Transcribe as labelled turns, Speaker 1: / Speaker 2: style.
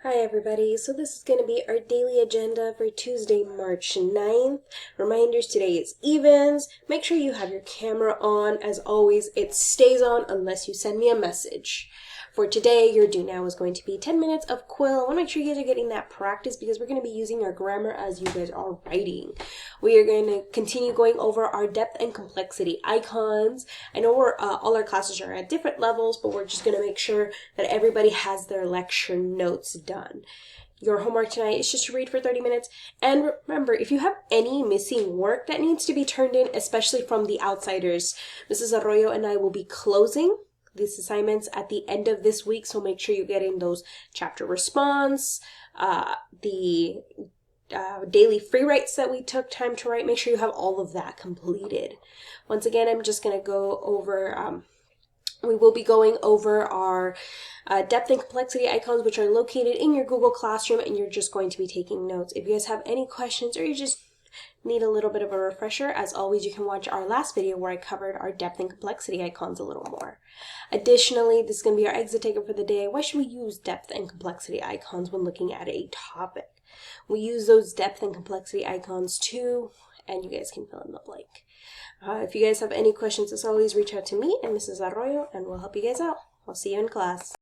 Speaker 1: Hi everybody, so this is going to be our daily agenda for Tuesday, March 9th. Reminders, today is evens. Make sure you have your camera on. As always, it stays on unless you send me a message. For today, your do now is going to be 10 minutes of quill. I want to make sure you guys are getting that practice because we're going to be using our grammar as you guys are writing. We are going to continue going over our depth and complexity icons. I know all our classes are at different levels, but we're just going to make sure that everybody has their lecture notes done. Your homework tonight is just to read for 30 minutes. And remember, if you have any missing work that needs to be turned in, especially from the outsiders, Mrs. Arroyo and I will be closing these assignments at the end of this week. So make sure you're getting those chapter response, the daily free writes that we took time to write. Make sure you have all of that completed. Once again, I'm just going to go over... we will be going over our depth and complexity icons, which are located in your Google Classroom, and you're just going to be taking notes. If you guys have any questions or you just need a little bit of a refresher, as always, you can watch our last video where I covered our depth and complexity icons a little more. Additionally, this is going to be our exit taker for the day. Why should we use depth and complexity icons when looking at a topic? We use those depth and complexity icons too, and you guys can fill in the blank. If you guys have any questions, as always, reach out to me and Mrs. Arroyo, and we'll help you guys out. I'll see you in class.